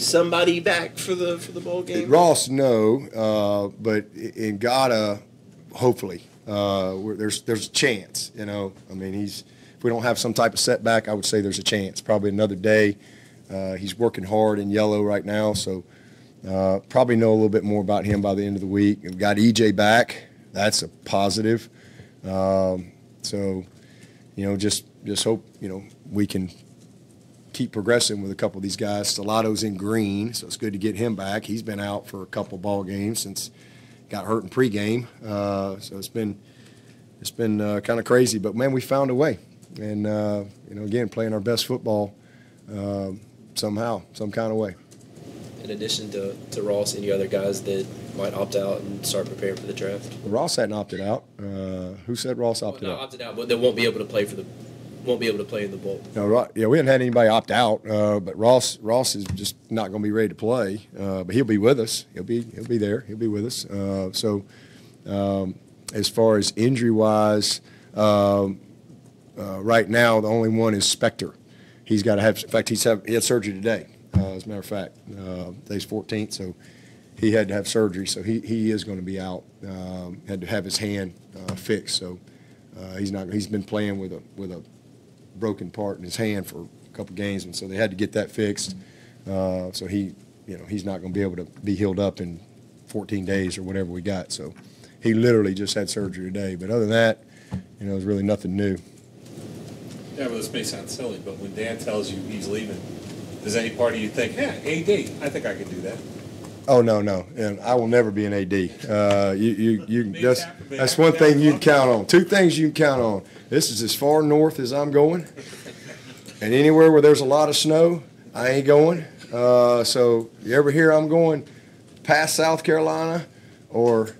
somebody back for the bowl game? Ross, no, but in Gata, hopefully, there's a chance. You know, I mean, if we don't have some type of setback, I would say there's a chance. Probably another day. He's working hard in yellow right now, so probably know a little bit more about him by the end of the week. We've got EJ back. That's a positive. So, you know, just hope, you know, we can keep progressing with a couple of these guys. Salato's in green, so it's good to get him back. He's been out for a couple of ball games since got hurt in pregame. So it's been kind of crazy, but man, we found a way. And you know, again, playing our best football somehow, some kind of way. In addition to Ross, any other guys that might opt out and start preparing for the draft? Ross hadn't opted out. Who said Ross opted out? Opted out, but they won't be able to play in the bowl. No, yeah, we haven't had anybody opt out, but Ross is just not going to be ready to play. But he'll be with us. He'll be there. He'll be with us. So as far as injury wise, right now the only one is Spector. He's got to have. In fact, he had surgery today. As a matter of fact, today's 14th, so he had to have surgery. So he is going to be out. Had to have his hand fixed. So he's been playing with a broken part in his hand for a couple games, and so they had to get that fixed. So he's not going to be able to be healed up in 14 days or whatever we got. So he literally just had surgery today. But other than that, you know, there's really nothing new. Yeah, but this may sound silly, but when Dan tells you he's leaving, does any part of you think, yeah, AD, I think I could do that? Oh, no, and I will never be an AD. That's one thing you can count on. Two things you can count on. This is as far north as I'm going, and anywhere where there's a lot of snow, I ain't going. So you ever hear I'm going past South Carolina or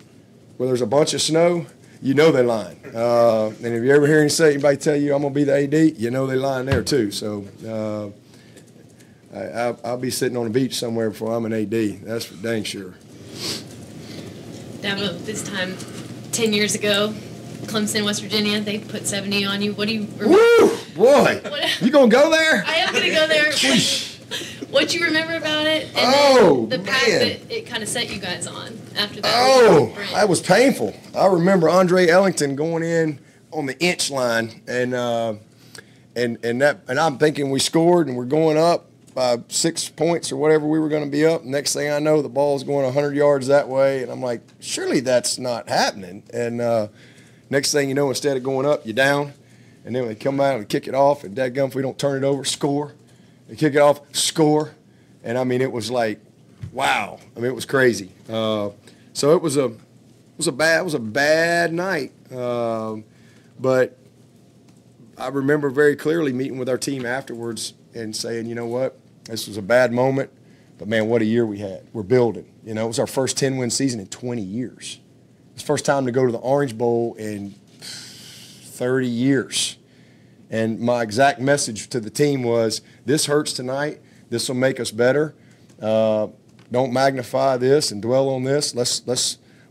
where there's a bunch of snow, you know they're lying. And if you ever hear anybody tell you I'm going to be the AD, you know they're lying there too. So I'll be sitting on the beach somewhere before I'm an AD. That's for dang sure. Dabo, this time 10 years ago, Clemson, West Virginia, they put 70 on you. What do you remember? Woo! Boy, you going to go there? I am going to go there. What you remember about it? And the path that it kind of set you guys on after that. Oh, that was painful. I remember Andre Ellington going in on the inch line, and I'm thinking we scored and we're going up by 6 points or whatever we were going to be up. Next thing I know, the ball's going 100 yards that way, and I'm like, surely that's not happening. And next thing you know, instead of going up, you're down, and then we come out and kick it off, and dadgum, if we don't turn it over, score. They kick it off, score, and I mean it was like, wow. I mean it was crazy. So it was a bad night. But I remember very clearly meeting with our team afterwards and saying, you know what, this was a bad moment, but man, what a year we had. We're building. You know, it was our first 10-win season in 20 years. It was the first time to go to the Orange Bowl in 30 years. And my exact message to the team was, this hurts tonight. This will make us better. Don't magnify this and dwell on this.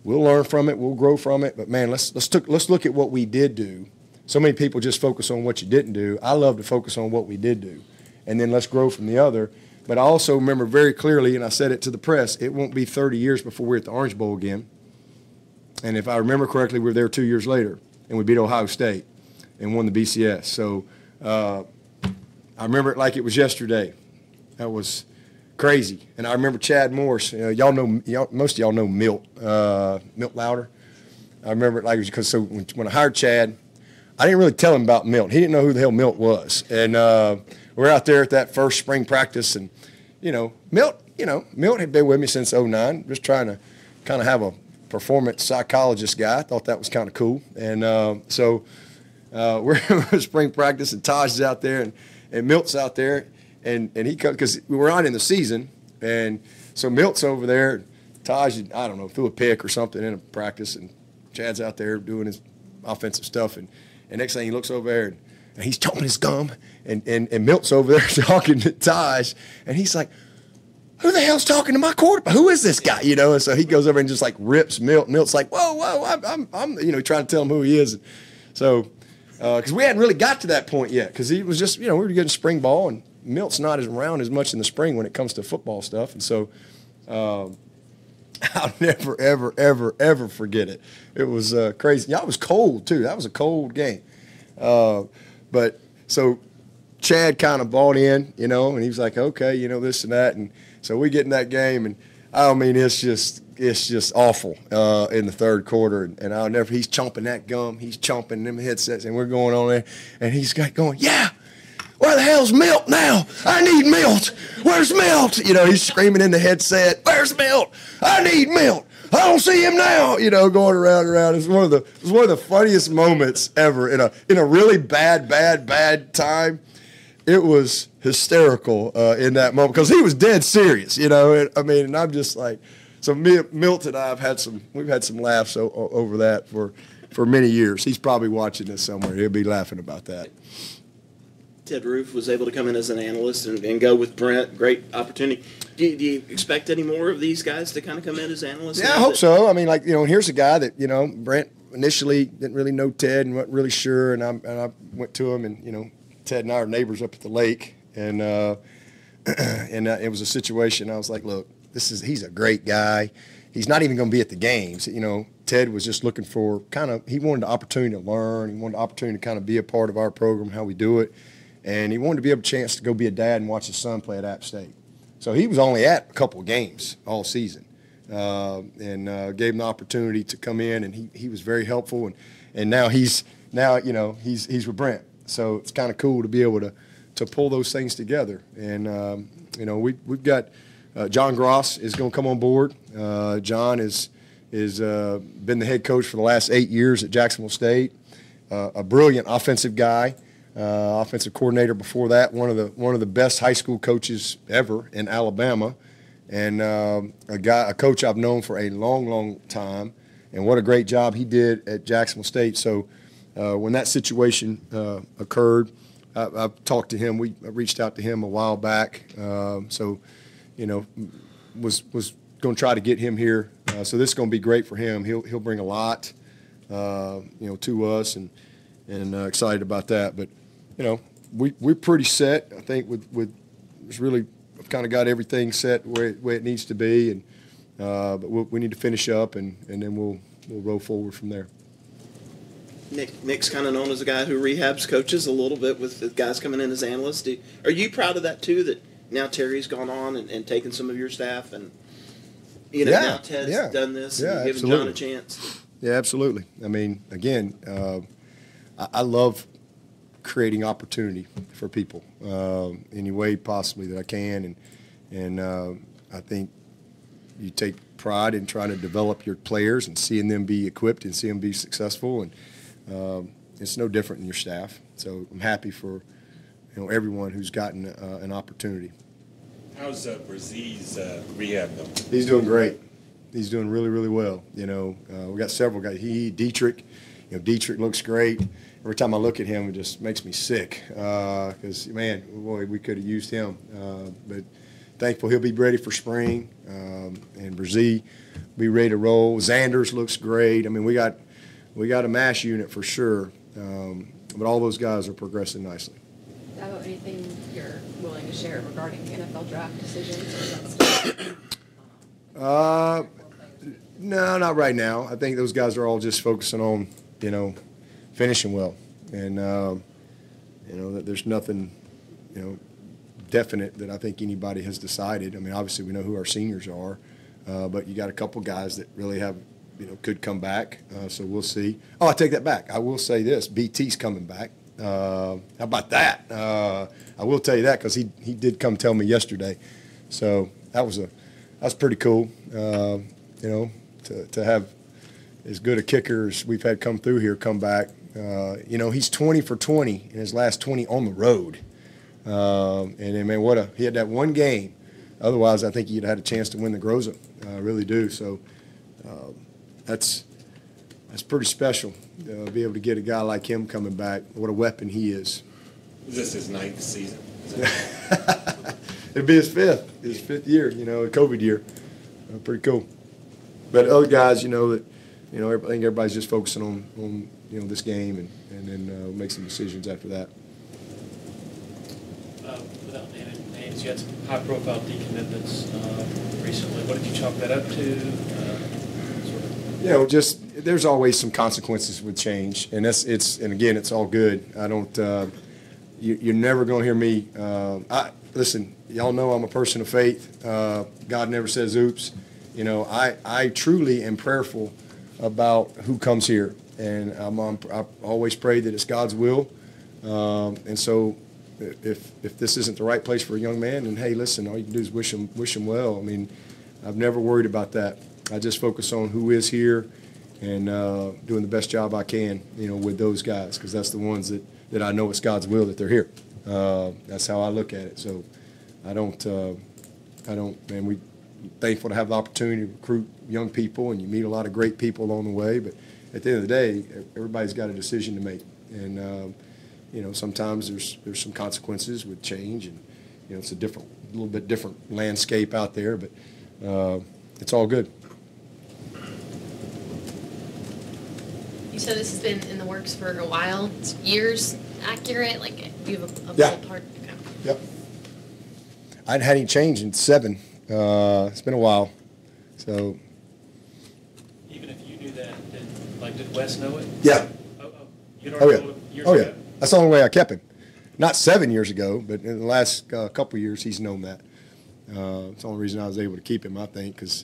We'll learn from it. We'll grow from it. But man, let's look at what we did do. So many people just focus on what you didn't do. I love to focus on what we did do, and then let's grow from the other. But I also remember very clearly, and I said it to the press, it won't be 30 years before we're at the Orange Bowl again. And if I remember correctly, we were there 2 years later, and we beat Ohio State and won the BCS. So I remember it like it was yesterday. That was crazy. And I remember Chad Morris. Most of y'all know Milt Louder. I remember it like it was because when I hired Chad, I didn't really tell him about Milt. He didn't know who the hell Milt was. And we're out there at that first spring practice, and Milt had been with me since '09, just trying to kind of have a performance psychologist guy. I thought that was kind of cool. And so we're at spring practice, and Taj is out there, and Milt's out there, and he comes because we were on in the season, and so Milt's over there. Taj, I don't know, threw a pick or something in a practice, and Chad's out there doing his offensive stuff, and next thing he looks over there, and he's chomping his gum, and Milt's over there talking to Taj, and he's like, who the hell's talking to my quarterback? Who is this guy? And so he goes over and just like rips Milt. Milt's like, whoa, I'm trying to tell him who he is. So, because we hadn't really got to that point yet, because he was just, we were getting spring ball, and Milt's not around as much in the spring when it comes to football stuff, and so I'll never, ever, ever, ever forget it. It was crazy. Yeah, it was cold too. That was a cold game. But so Chad kind of bought in, you know, and he was like, okay, you know, this and that, and so we get in that game, and I mean, it's just awful in the third quarter, and I'll never. He's chomping that gum, he's chomping them headsets, and we're going on there, and he's got going, yeah. Where the hell's Milt now? I need Milt. Where's Milt? You know, he's screaming in the headset, where's Milt? I need Milt. I don't see him now. You know, going around and around. It was one of the funniest moments ever in a really bad time. It was hysterical in that moment because he was dead serious. You know, I mean, and I'm just like, so Milt and I we've had some laughs over that for many years. He's probably watching this somewhere. He'll be laughing about that. Ted Roof was able to come in as an analyst and go with Brent. Great opportunity. Do you expect any more of these guys to kind of come in as analysts? Yeah, I hope so. I mean, like, you know, here's a guy that, you know, Brent initially didn't really know Ted and wasn't really sure, and I went to him, and, you know, Ted and I are neighbors up at the lake, and it was a situation. I was like, look, he's a great guy. He's not even going to be at the games. You know, Ted was just looking for he wanted the opportunity to learn. He wanted the opportunity to kind of be a part of our program, how we do it. And he wanted to be able a chance to go be a dad and watch his son play at App State. So he was only at a couple of games all season, and gave him the opportunity to come in, and he was very helpful. And now he's with Brent. So it's kind of cool to be able to pull those things together. And you know, we've got John Gross is going to come on board. John is been the head coach for the last 8 years at Jacksonville State. A brilliant offensive guy. Offensive coordinator before that, one of the best high school coaches ever in Alabama, and a coach I've known for a long time, and what a great job he did at Jacksonville State. So when that situation occurred, I've talked to him. I reached out to him a while back, so you know, was going to try to get him here. So this is going to be great for him. He'll bring a lot, you know, to us, and excited about that. But you know, we're pretty set. I think with it's really kind of got everything set where it needs to be, and but we need to finish up, and then we'll roll forward from there. Nick's kind of known as a guy who rehabs coaches a little bit with the guys coming in as analysts. Are you proud of that too? That now Terry's gone on and taken some of your staff, and you know, now Ted's done this, and giving John a chance. Yeah, absolutely. I mean, again, I love creating opportunity for people any way possibly that I can, and I think you take pride in trying to develop your players and seeing them be equipped and seeing them be successful, and it's no different in your staff. So I'm happy for everyone who's gotten an opportunity. How's Brazil's rehab going? He's doing great. He's doing really well. You know, we got several guys. Dietrich. You know, Dietrich looks great. Every time I look at him, it just makes me sick because, man, boy, we could have used him. But thankful he'll be ready for spring, and Brazil be ready to roll. Xanders looks great. I mean, we got a mass unit for sure, but all those guys are progressing nicely. Dabo, anything you're willing to share regarding NFL draft decisions? No, not right now. I think those guys are all just focusing on, finishing well, and that there's nothing, definite that I think anybody has decided. I mean, obviously we know who our seniors are, but you got a couple guys that really have, could come back. So we'll see. Oh, I take that back. I will say this: BT's coming back. How about that? I will tell you that because he did come tell me yesterday. So that's pretty cool. To have as good a kicker as we've had come through here come back. He's 20 for 20 in his last 20 on the road. And then, man, he had that one game. Otherwise, I think he'd had a chance to win the Groza. I really do. So that's pretty special to be able to get a guy like him coming back. What a weapon he is. Is this his 9th season? It'd be his fifth year, a COVID year. Pretty cool. But other guys, I think everybody's just focusing on this game and then make some decisions after that. without naming names, you had some high-profile decommitments recently. What did you chalk that up to? Just there's always some consequences with change, and again, it's all good. I don't. You're never going to hear me. Listen, y'all know I'm a person of faith. God never says oops. I truly am prayerful about who comes here, and I always pray that it's God's will. And so, if this isn't the right place for a young man, then hey, listen, all you can do is wish him well. I mean, I've never worried about that. I just focus on who is here and doing the best job I can, with those guys, because that's the ones that I know it's God's will that they're here. That's how I look at it. So I don't, man, we're thankful to have the opportunity to recruit young people, and you meet a lot of great people along the way. But at the end of the day, everybody's got a decision to make. And, sometimes there's some consequences with change, and, it's a little bit different landscape out there, but it's all good. You said this has been in the works for a while. It's years accurate? Like, do you have a Yeah. ballpark? Okay. Yep. I hadn't had any change in 7. It's been a while. So. Even if you knew that, did Wes know it? Yeah. You'd Oh, already yeah. told him years Oh, yeah. ago? That's the only way I kept him. Not 7 years ago, but in the last couple of years, he's known that. It's the only reason I was able to keep him, I think, because,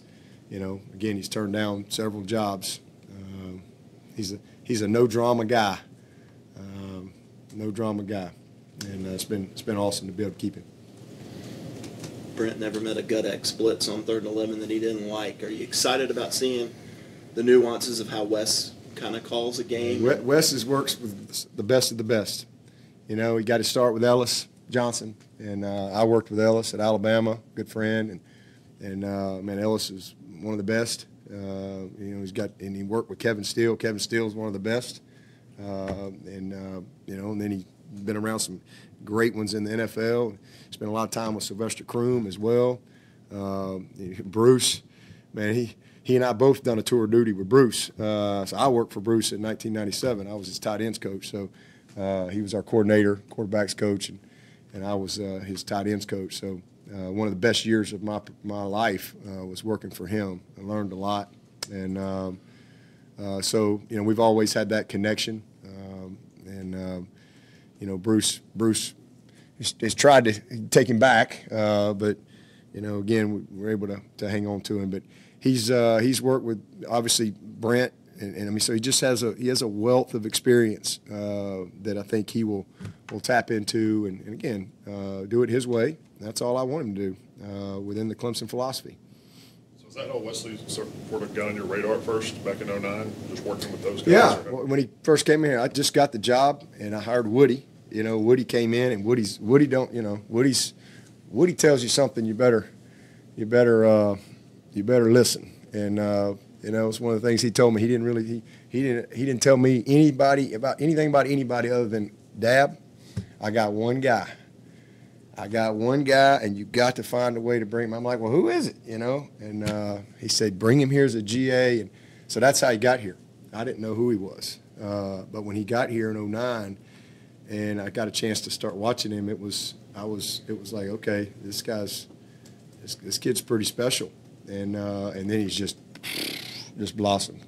again, he's turned down several jobs. He's a no-drama guy. No-drama guy. And it's been awesome to be able to keep him. Brent never met a gut X blitz on 3rd and 11 that he didn't like. Are you excited about seeing the nuances of how Wes kind of calls a game? Wes works with the best of the best. He got to start with Ellis Johnson, and I worked with Ellis at Alabama, good friend, and man, Ellis is one of the best. He worked with Kevin Steele. Kevin Steele is one of the best, and then he's been around some great ones in the NFL. Spent a lot of time with Sylvester Croom as well. Bruce, man, he and I both done a tour of duty with Bruce. So I worked for Bruce in 1997. I was his tight ends coach. So he was our coordinator, quarterbacks coach, and I was his tight ends coach. So one of the best years of my life was working for him. I learned a lot, and so we've always had that connection. Bruce has tried to take him back, but again we were able to hang on to him. But he's worked with obviously Brent, and I mean, so he has a wealth of experience that I think he will tap into, and again do it his way. That's all I want him to do within the Clemson philosophy. So is that how Wesley sort of got on your radar at first back in 2009, just working with those guys? Yeah, when he first came in here, I just got the job, and I hired Woody. Woody came in, and Woody tells you something, you better listen. And it's one of the things he told me. He didn't tell me anything about anybody other than Dab. I got one guy, and you got to find a way to bring him. I'm like, well, who is it? And he said, bring him here as a GA, and so that's how he got here. I didn't know who he was, but when he got here in 2009, and I got a chance to start watching him, it was like, okay, this kid's pretty special, and then he's just blossomed.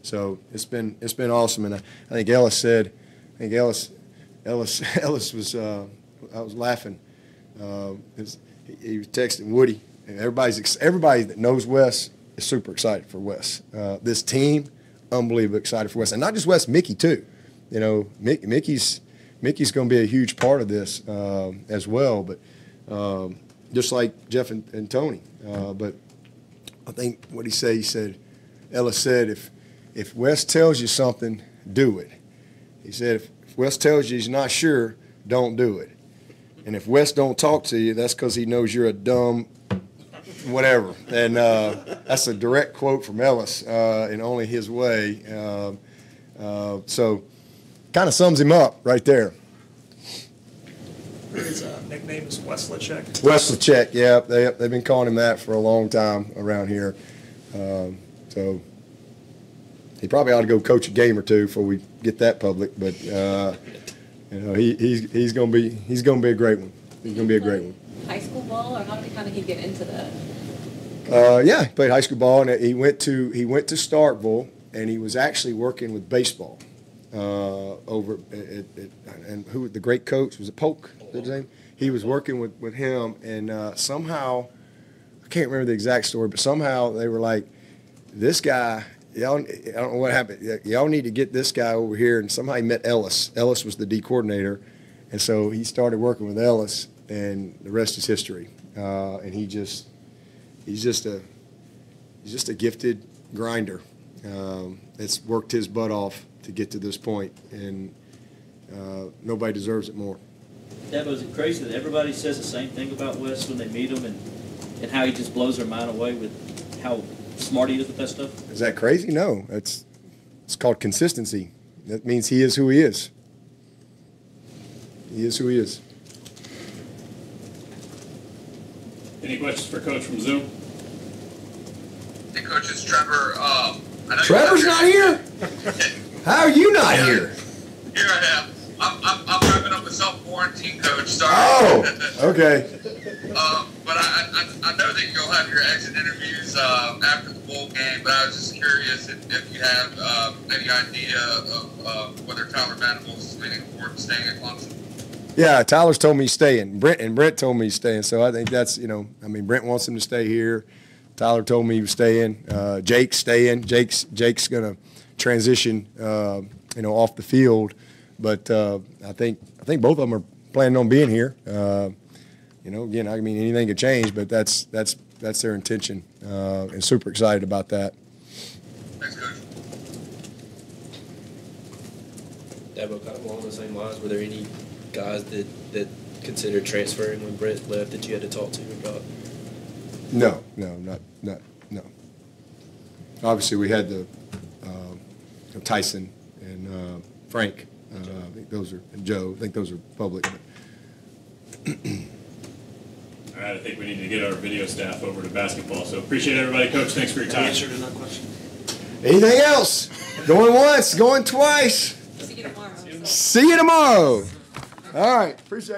So it's been awesome, and I think Ellis was I was laughing. He was texting Woody, and everybody that knows Wes is super excited for Wes. This team, unbelievably excited for Wes, and not just Wes, Mickey too. Mickey's going to be a huge part of this as well, but just like Jeff and Tony. But I think what he said, Ellis said, if Wes tells you something, do it. He said, if Wes tells you he's not sure, don't do it. And if Wes don't talk to you, that's because he knows you're a dumb whatever. And that's a direct quote from Ellis in only his way. So kind of sums him up right there. His nickname is Weslichek. Weslichek, yeah. They've been calling him that for a long time around here. So he probably ought to go coach a game or two before we get that public. But he's going to be a great one. He's going to be a great one. High school ball, or how did he get into that? Yeah, he played high school ball, and he went to Starkville, and he was actually working with baseball over and who the great coach was it Polk? Is that his name? He was working with him, and somehow I can't remember the exact story, but somehow they were like, this guy. Y'all, I don't know what happened. Y'all need to get this guy over here, and somehow he met Ellis. Ellis was the D coordinator, and so he started working with Ellis, and the rest is history. And he's just a gifted grinder. It's worked his butt off to get to this point, and nobody deserves it more. Dabo, is it crazy that everybody says the same thing about Wes when they meet him, and how he just blows their mind away with how smart he is with that stuff? Is that crazy? No. It's called consistency. That means he is who he is. He is who he is. Any questions for Coach from Zoom? Hey, Coach, it's Trevor. I know Trevor's not here? How are you not here? Here I am. I'm wrapping up a self-quarantine, Coach. Sorry. Oh, okay. But I know that you'll have your exit interviews after the bowl game, but I was just curious if you have any idea of whether Tyler Vanderbilt's leaning forward to staying at Clemson. Yeah, Tyler's told me he's staying. Brent told me he's staying. So I think that's, Brent wants him to stay here. Tyler told me he was staying. Jake's staying. Jake's going to transition, off the field. But I think both of them are planning on being here. Again, anything could change, but that's their intention, and super excited about that. Thanks, Coach. Dabo, kind of along the same lines, were there any guys that considered transferring when Brent left that you had to talk to about? No. Obviously, we had the Tyson and Frank. I think those are and Joe. I think those are public. All right, I think we need to get our video staff over to basketball. So appreciate everybody, Coach. Thanks for your time. Answer to that question. Anything else? Going once, going twice. See you tomorrow. See you tomorrow. All right, appreciate it.